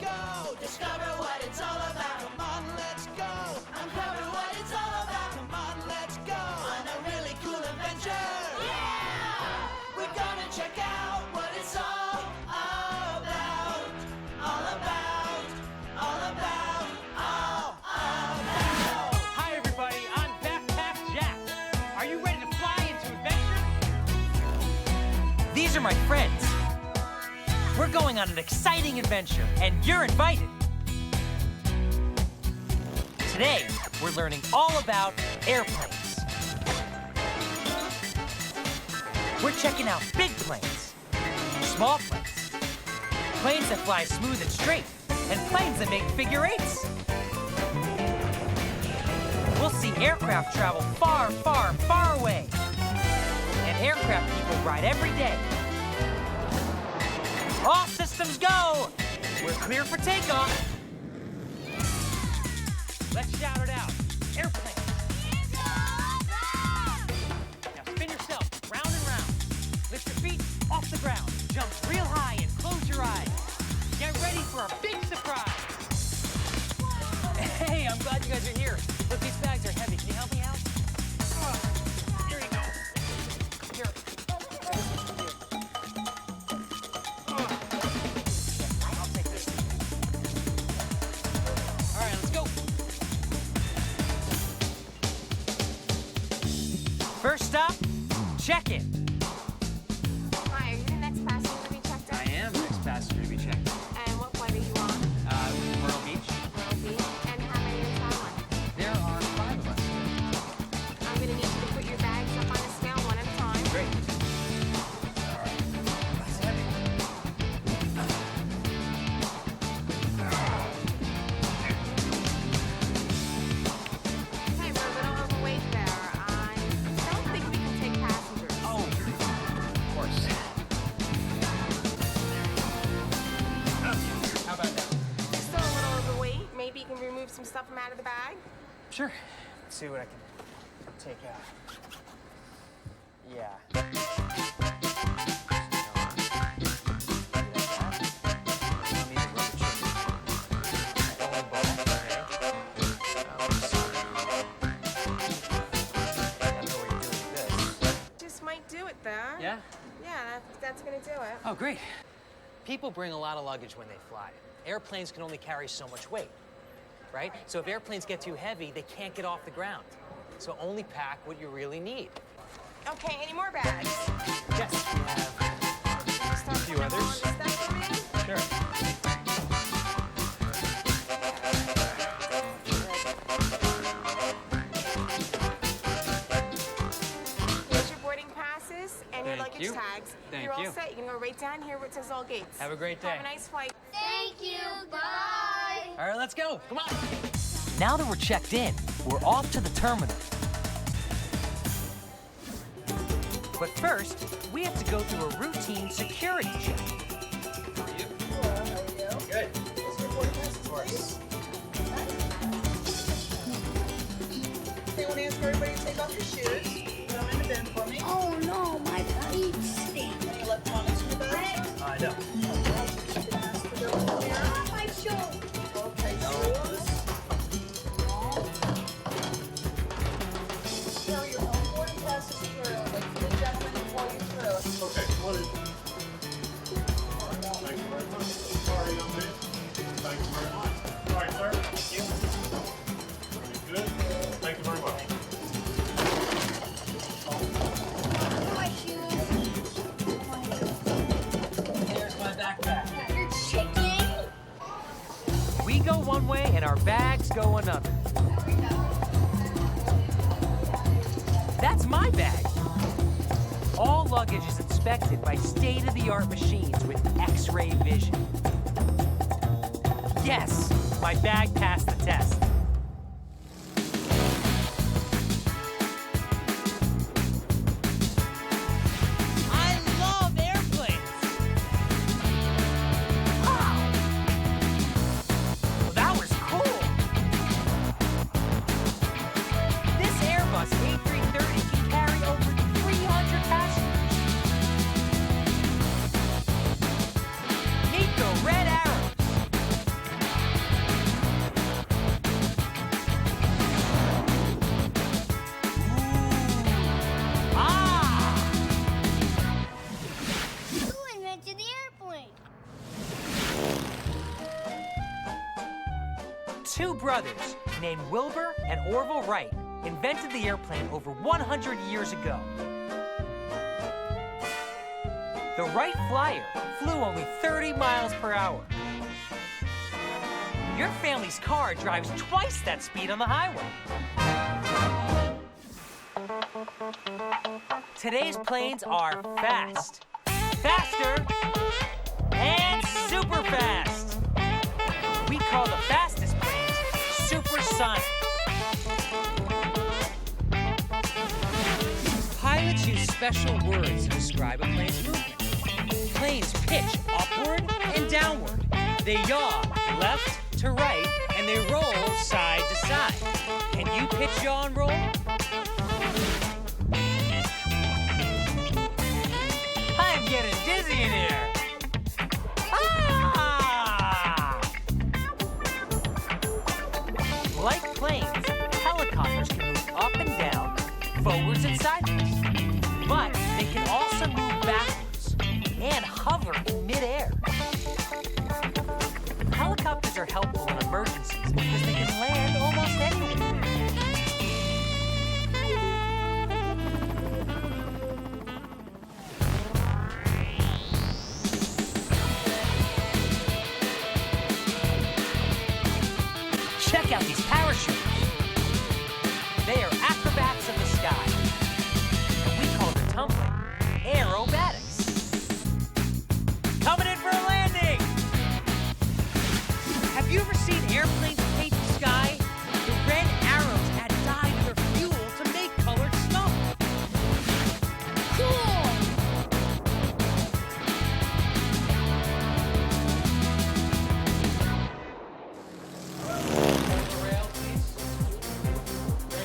go. Discover what it's all about. Come on, let's go. Uncover what it's all about. Come on, let's go. On a really cool adventure. Yeah! We're gonna check out what it's all about. All about. All about. All about. Hi, everybody. I'm Backpack Jack. Are you ready to fly into adventure? These are my friends. We're going on an exciting adventure, and you're invited. Today, we're learning all about airplanes. We're checking out big planes, small planes, planes that fly smooth and straight, and planes that make figure eights. We'll see aircraft travel far, far, far away, and aircraft people ride every day. All systems go! We're clear for takeoff. Let's shout it out. Airplane. Now spin yourself round and round. Lift your feet off the ground. Jump real high and close your eyes. Get ready for a big surprise. Hey, I'm glad you guys are here. Look, these bags are heavy. Can you help me out? Here you go. Here. I'll take this. All right, let's go. First stop, check-in. Hi, are you the next passenger to be checked in? I am the next passenger to be checked. And what flight are you on? Myrtle Beach. Myrtle Beach. And how many are traveling? There are 5 of us. I'm going to need you to put your bags up on a scale one at a time. Great. All right. That's heavy. Hey, we're a little overweight there. I don't think we can take passengers. Oh, of course. How about now? You're still a little overweight. Maybe you can remove some stuff from out of the bag? Sure. Let's see what I can take out. Yeah. Just might do it there. Yeah? Yeah, that's going to do it. Oh, great. People bring a lot of luggage when they fly. Airplanes can only carry so much weight, right? So if airplanes get too heavy, they can't get off the ground. So only pack what you really need. Okay, any more bags? Yes, we have a few others. Sure. Here's your boarding passes and your Thank luggage you. tags. Thank You're all you. set. You can go right down here where it says all gates. Have a great day. Have a nice flight. Thank you. Bye. All right, let's go. Come on. Now that we're checked in, we're off to the terminal. But first, we have to go through a routine security check. Good. What's your boarding pass, of course. They want to ask everybody to take off your shoes. Put them in the bin for me. Oh no, my feet stink. Any electronics in the bag? I know. You can ask for those in here. Ah, my shoe. Okay, shoes. Carry your own boarding passes through. Wait for the gentleman to pull you through. Okay, what is it? Thank you very much. Sorry, young man. Thank you very much. All right, sir. Thank you. Very good. Thank you very much. My shoes. Here's my backpack. You're chicken. We go one way and our bags go another. That's my bag. All luggage is inspected by state-of-the-art machines with X-ray vision. Yes, my bag passed the test. I love airplanes. Wow. Well, that was cool. This Airbus A330 can carry over 300 passengers. Meet the Red Arrow. Two brothers named Wilbur and Orville Wright invented the airplane over 100 years ago. The Wright Flyer flew only 30 miles per hour. Your family's car drives twice that speed on the highway. Today's planes are fast, faster, and super fast. We call the fastest planes supersonic. Pilots use special words to describe a plane's movement. Planes pitch upward and downward. They yaw left to right, and they roll side to side. Can you pitch, yaw, and roll? I'm getting dizzy in here. Ah! Like planes, helicopters can move up and down, forwards and sideways. But they can also move backwards and hover in midair. Helicopters are helpful in emergencies because they can land almost anywhere. Check out these parachuters. They are acrobats of the sky. And we call their tumbling aerobatics. Coming in for a landing! Have you ever seen airplanes paint the sky? The red arrows add dye to their fuel to make colored smoke. Cool!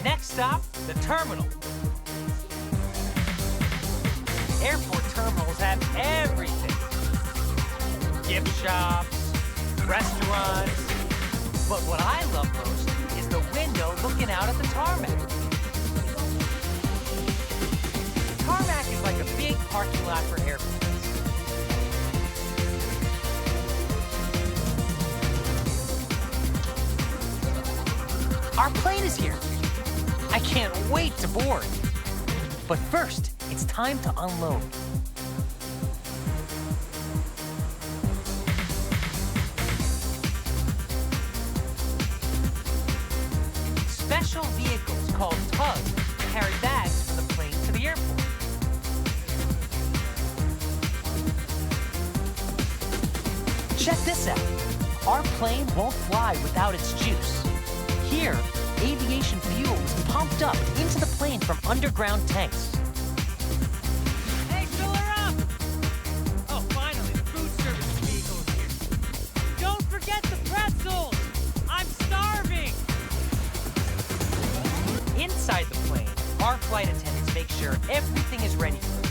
Next stop, the terminal. Airport terminals have everything. Gift shops, restaurants. But what I love most is the window looking out at the tarmac. Tarmac is like a big parking lot for airplanes. Our plane is here. I can't wait to board. But first, it's time to unload. Special vehicles called tugs carry bags from the plane to the airport. Check this out. Our plane won't fly without its juice. Here, aviation fuel is pumped up into the plane from underground tanks. Hey, fill her up! Oh, finally, the food service vehicle is here. Don't forget the pretzels! I'm starving! Inside the plane, our flight attendants make sure everything is ready for us.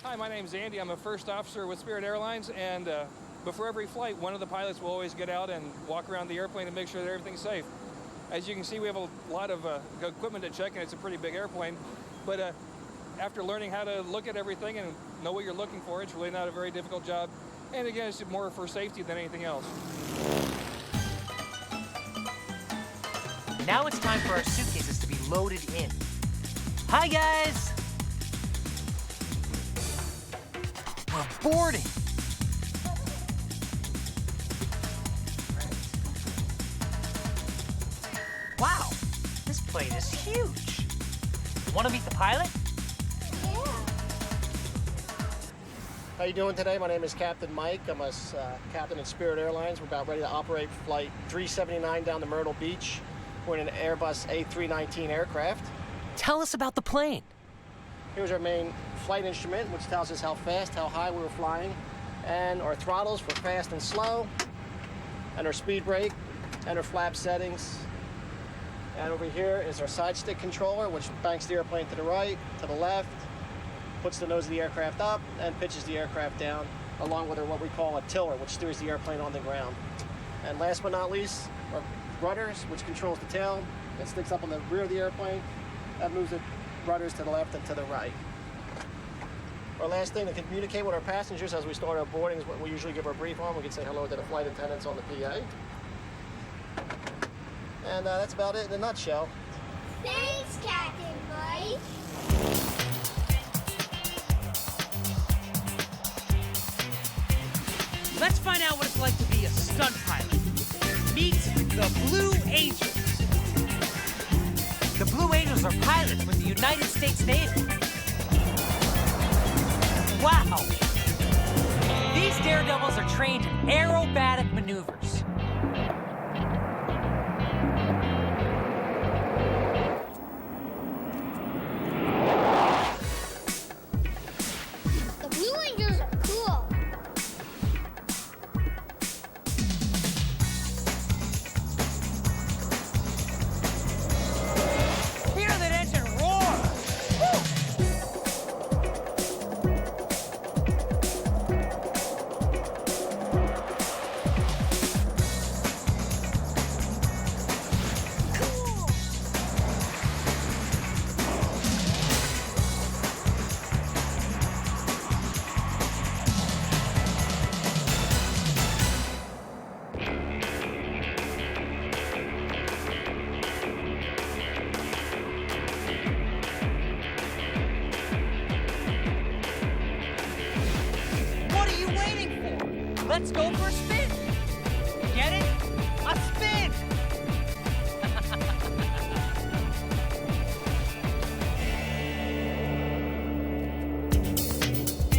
Hi, my name's Andy. I'm a first officer with Spirit Airlines, and before every flight, one of the pilots will always get out and walk around the airplane and make sure that everything's safe. As you can see, we have a lot of equipment to check, and it's a pretty big airplane. But after learning how to look at everything and know what you're looking for, it's really not a very difficult job. And again, it's more for safety than anything else. Now it's time for our suitcases to be loaded in. Hi, guys! We're boarding. Wow, this plane is huge. Want to meet the pilot? How you doing today? My name is Captain Mike. I'm a captain at Spirit Airlines. We're about ready to operate flight 379 down to Myrtle Beach. We're in an Airbus A319 aircraft. Tell us about the plane. Here's our main flight instrument, which tells us how fast, how high we were flying, and our throttles for fast and slow, and our speed brake, and our flap settings. And over here is our side stick controller, which banks the airplane to the right, to the left, puts the nose of the aircraft up, and pitches the aircraft down, along with what we call a tiller, which steers the airplane on the ground. And last but not least, our rudders, which controls the tail. It sticks up on the rear of the airplane. That moves the rudders to the left and to the right. Our last thing to communicate with our passengers as we start our boarding is what we usually give our brief on. We can say hello to the flight attendants on the PA. And that's about it in a nutshell. Thanks, Captain Mike. Let's find out what it's like to be a stunt pilot. Meet the Blue Angels. The Blue Angels are pilots with the United States Navy. Wow! These daredevils are trained in aerobatic maneuvers. The Blue Angels are cool. Hear that engine roar! Cool. What are you waiting for? Let's go for a spin. Get it? A spin!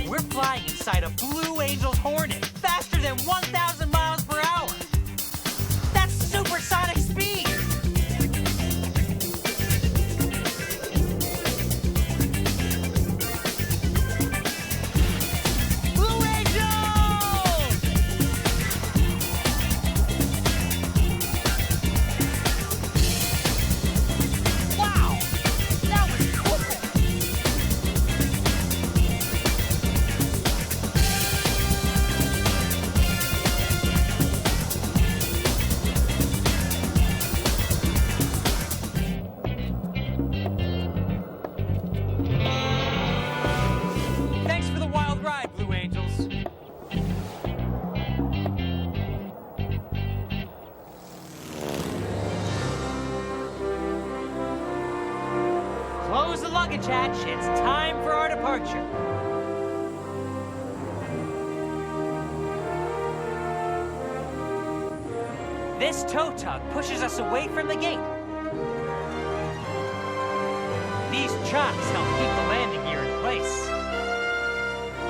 We're flying inside a Blue Angels Hornet, faster than 1,000 miles per hour. That's supersonic speed. Blue Angels! Wow, that was cool. Thanks for the wild ride, Blue Angels. Close the luggage hatch. It's time for our departure. This tow tug pushes us away from the gate. These chocks help keep the landing gear in place.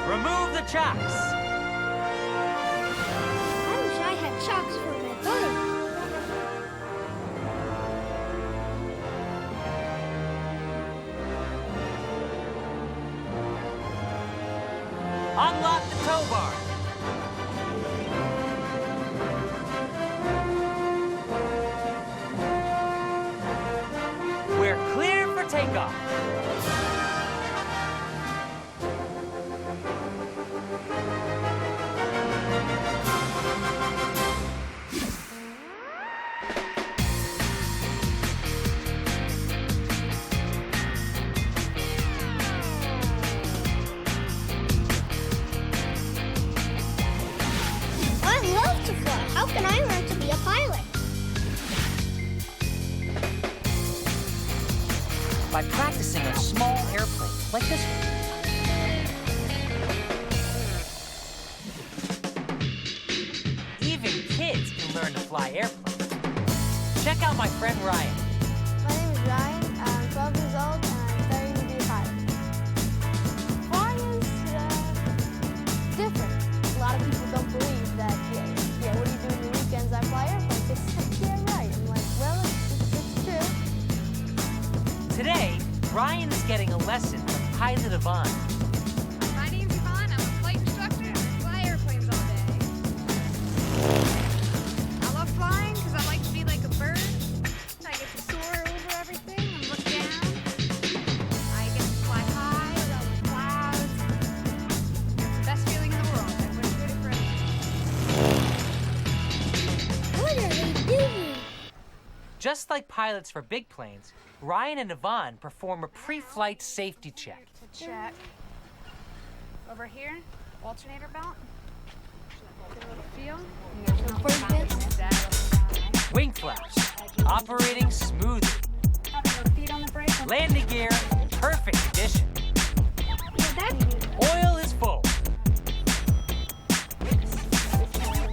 Remove the chocks. I wish I had chocks for my boat. Unlock the tow bar. We're clear for takeoff. I love to fly. How can I learn to be a pilot? By practicing on small airplanes like this one. Even kids can learn to fly airplanes. Check out my friend Ryan. My name is Ryan. I'm 12 years old and I'm studying to be a pilot. Flying is different. A lot of people don't believe that, yeah, what do you do on the weekends? I fly airplanes. It's like, yeah, right. I'm like, well, it's true. Today, Ryan is getting a lesson from pilot Yvonne. My name's Yvonne. I'm a flight instructor and I fly airplanes all day. I love flying because I like to be like a bird. I get to soar over everything and look down. I get to fly high above the clouds. It's the best feeling in the world. I wouldn't trade it for anything. What are they doing? Just like pilots for big planes, Ryan and Yvonne perform a pre-flight safety check. To check. Over here, alternator belt. Get a little feel. And there's no flaps. Wing flaps, operating smoothly. Having your feet on the brake. Landing gear, perfect condition. Oil is full.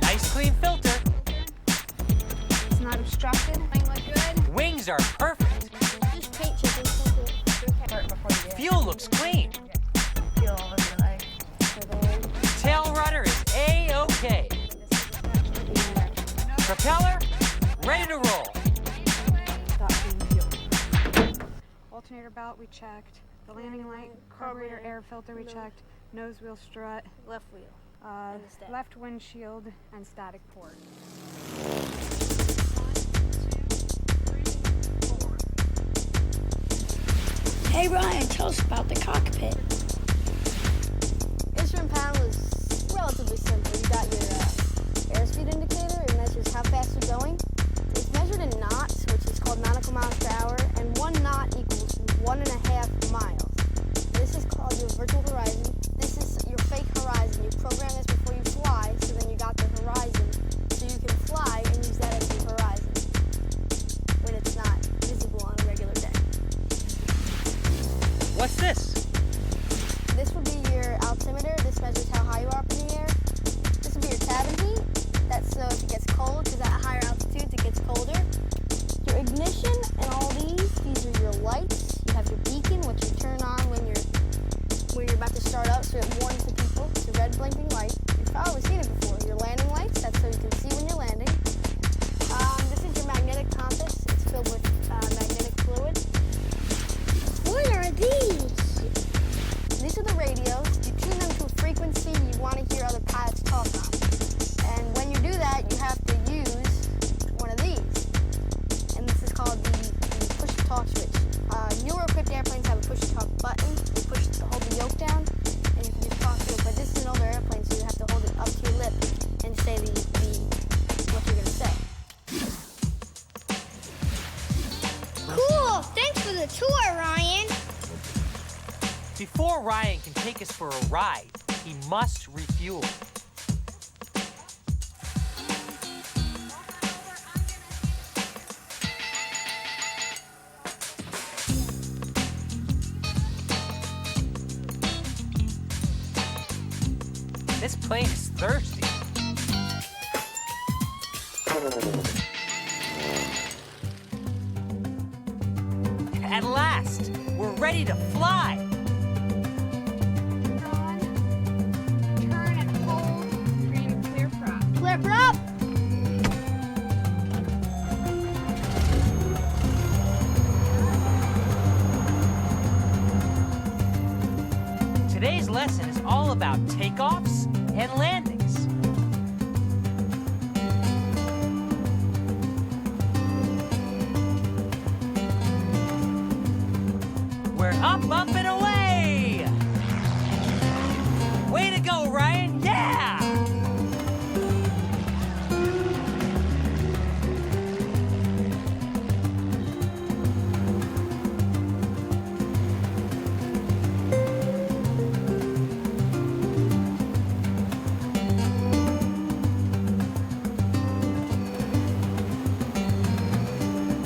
Nice clean filter. It's not obstructed. Wing look good. Wings are perfect. Just paint chipping simple. Fuel looks clean. Tail rudder is A-OK. Propeller, ready to roll. Alternator belt, we checked. The landing light, carburetor air filter, we checked. Nose wheel strut, Left wheel. left windshield, and static port. Hey Ryan, tell us about the cockpit. Instrument panel is relatively simple. You got your airspeed indicator. It measures how fast you're going. It's measured in knots, which is called nautical miles per hour, and 1 knot equals 1.5 miles. This is called your virtual horizon. This is your fake horizon. You program this before you fly, so then you got the horizon, so you can fly and use that as your horizon when it's not visible on a regular day. What's this? This would be your altimeter. This measures how high you are up in the air. This would be your cabin heat. That's so if it gets cold, because at higher altitudes it gets colder. Your ignition and all these are your lights. You have your beacon, which you turn on when you're about to start up, so it warns the people. It's a red blinking light. You've probably seen it before. Your landing lights, that's so you can see when you're landing. This is your magnetic compass. It's filled with magnetic fluid. What are these? These are the radios. You tune them to a frequency you want to hear other pilots talk on. And when you do that, you have to use one of these. And this is called the push-to-talk switch. Newer equipped airplanes have a push-to-talk button. You push to hold the yoke down, and you can just talk to it. But this is an older airplane, so you have to hold it up to your lip and say what you're going to say. Cool! Thanks for the tour, Ryan. Before Ryan can take us for a ride, he must refuel. This plane is thirsty. At last, we're ready to fly. Turn and hold. Green clear prop. Clear prop. Today's lesson is all about takeoffs and landings. We're up, up, and away! Way to go, Ryan! Yeah!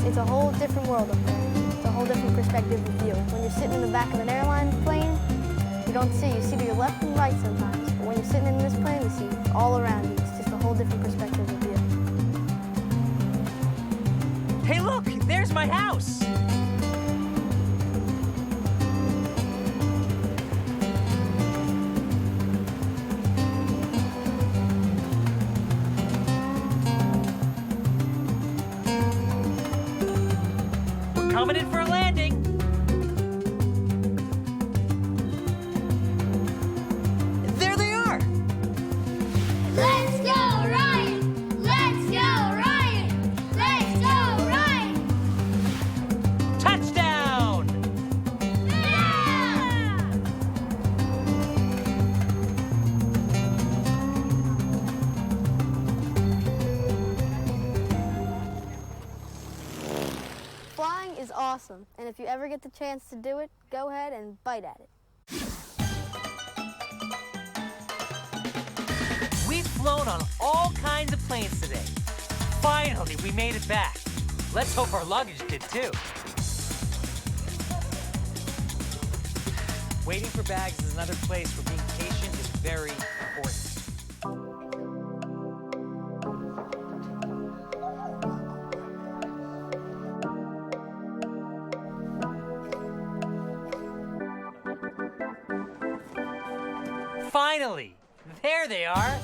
It's a whole different world up there. It's a whole different perspective of view. When you're sitting in the back of an airline plane, you don't see. You see to your left and right sometimes. But when you're sitting in this plane, you see all around you. It's just a whole different perspective of view. Hey, look! There's my house! We're coming in for a landing. There they are! Let's go, Ryan! Let's go, Ryan! Let's go, Ryan! Touchdown! Yeah! Flying is awesome, and if you ever get the chance to do it, go ahead and bite at it. flown on all kinds of planes today. Finally, we made it back. Let's hope our luggage did too. Waiting for bags is another place where being patient is very important. Finally, there they are.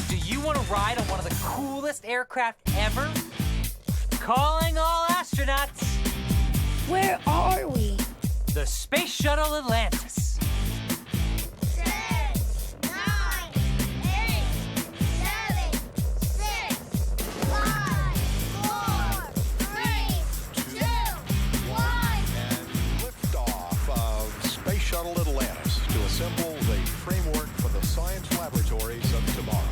Do you want to ride on one of the coolest aircraft ever? Calling all astronauts. Where are we? The Space Shuttle Atlantis. 6, 9, 8, 7, 6, 5, 4, 3, 2, 1. And liftoff of Space Shuttle Atlantis to assemble the framework for the science laboratories of tomorrow.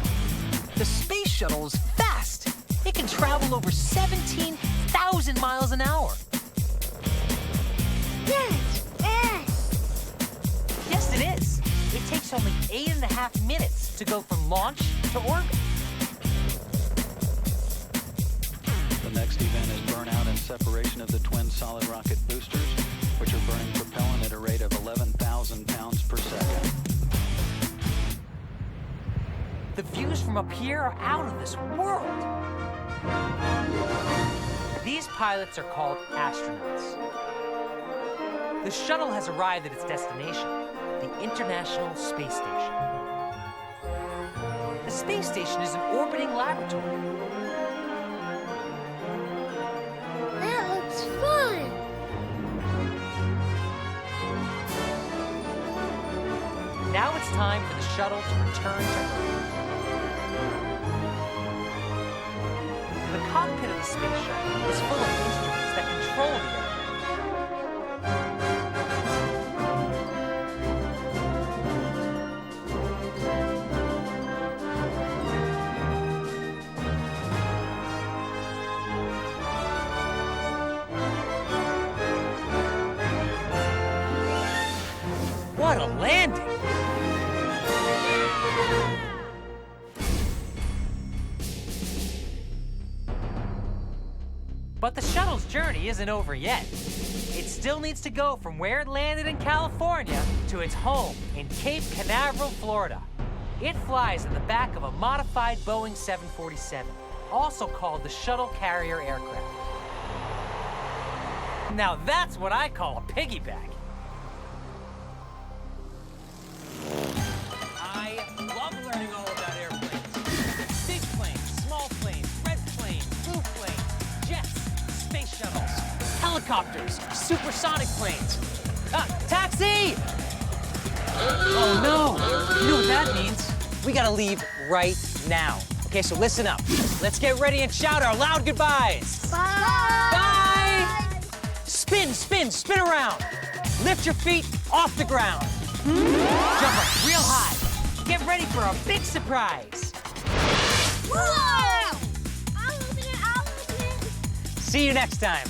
The space shuttle is fast. It can travel over 17,000 miles an hour. Yes, Yes, it is. It takes only 8.5 minutes to go from launch to orbit. The next event is burnout and separation of the twin solid rocket boosters, which are burning propellant at a rate of 11,000 pounds per second. The views from up here are out of this world. These pilots are called astronauts. The shuttle has arrived at its destination, the International Space Station. The space station is an orbiting laboratory. that looks fun. Now it's time for the shuttle to return to Earth. The cockpit of the space shuttle is full of instruments that control the aircraft. What a landing! But the shuttle's journey isn't over yet. It still needs to go from where it landed in California to its home in Cape Canaveral, Florida. It flies in the back of a modified Boeing 747, also called the Shuttle Carrier Aircraft. Now that's what I call a piggyback. I love learning all about airplanes. Big planes, small planes, red planes, blue planes, jets, space shuttles, helicopters, supersonic planes. Taxi! Oh no! You know what that means? We gotta leave right now. Okay, so listen up. Let's get ready and shout our loud goodbyes. Bye. Bye! Spin, spin, spin around. Lift your feet off the ground. Jump up real high. Get ready for a big surprise. Whoa! I'll open it. See you next time.